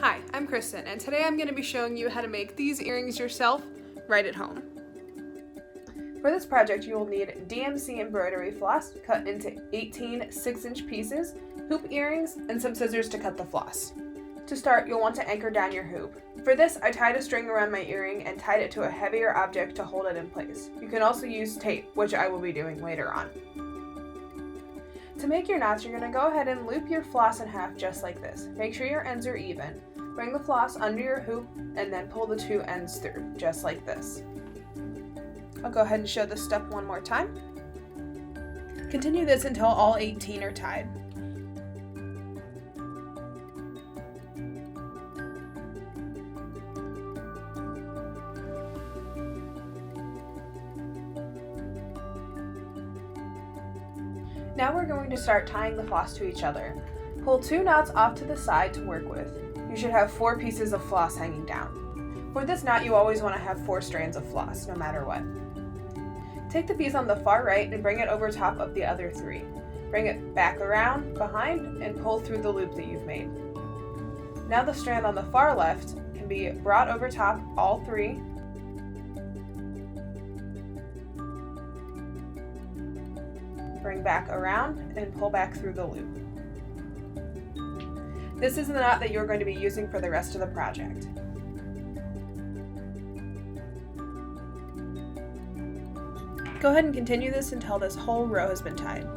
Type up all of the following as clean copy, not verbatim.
Hi, I'm Kristen, and today I'm going to be showing you how to make these earrings yourself right at home. For this project, you will need DMC embroidery floss cut into 18 6-inch pieces, hoop earrings, and some scissors to cut the floss. To start, you'll want to anchor down your hoop. For this, I tied a string around my earring and tied it to a heavier object to hold it in place. You can also use tape, which I will be doing later on. To make your knots, you're going to go ahead and loop your floss in half just like this. Make sure your ends are even. Bring the floss under your hoop and then pull the two ends through, just like this. I'll go ahead and show this step one more time. Continue this until all 18 are tied. Now we're going to start tying the floss to each other. Pull 2 knots off to the side to work with. You should have 4 pieces of floss hanging down. For this knot, you always want to have 4 strands of floss, no matter what. Take the piece on the far right and bring it over top of the other 3. Bring it back around, behind, and pull through the loop that you've made. Now the strand on the far left can be brought over top all 3. Bring back around and pull back through the loop. This is the knot that you're going to be using for the rest of the project. Go ahead and continue this until this whole row has been tied.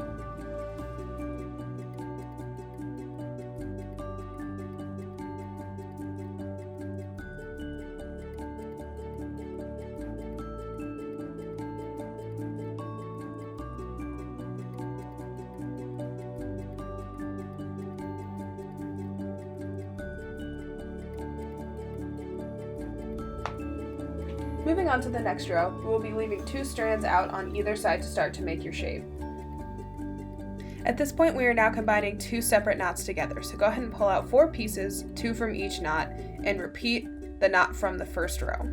Moving on to the next row, we will be leaving 2 strands out on either side to start to make your shape. At this point, we are now combining 2 separate knots together, so go ahead and pull out 4 pieces, 2 from each knot, and repeat the knot from the first row.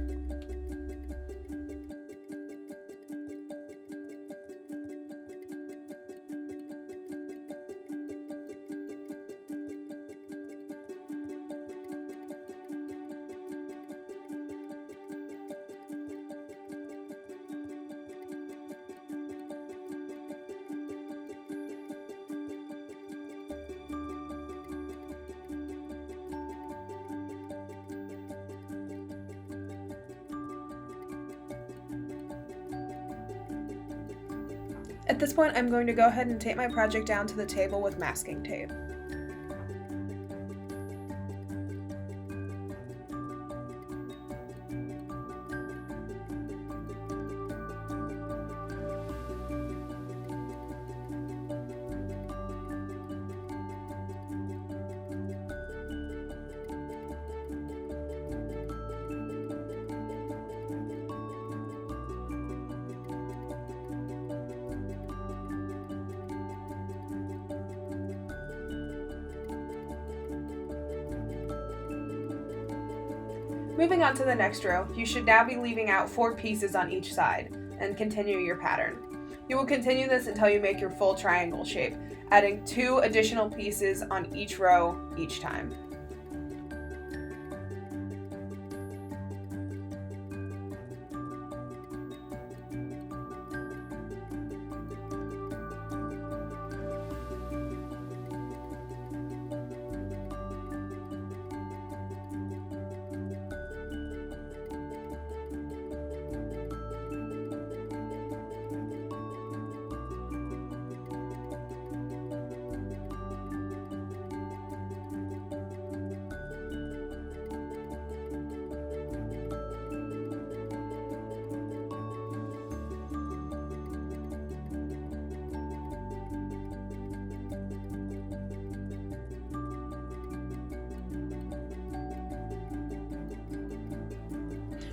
At this point, I'm going to go ahead and tape my project down to the table with masking tape. Moving on to the next row, you should now be leaving out 4 pieces on each side, and continue your pattern. You will continue this until you make your full triangle shape, adding 2 additional pieces on each row each time.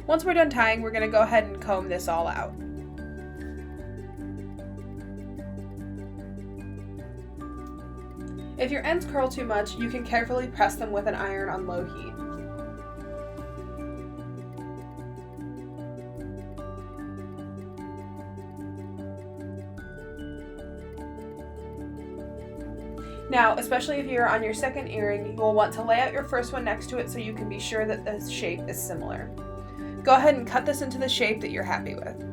Once we're done tying, we're going to go ahead and comb this all out. If your ends curl too much, you can carefully press them with an iron on low heat. Now, especially if you're on your second earring, you will want to lay out your first one next to it so you can be sure that the shape is similar. Go ahead and cut this into the shape that you're happy with.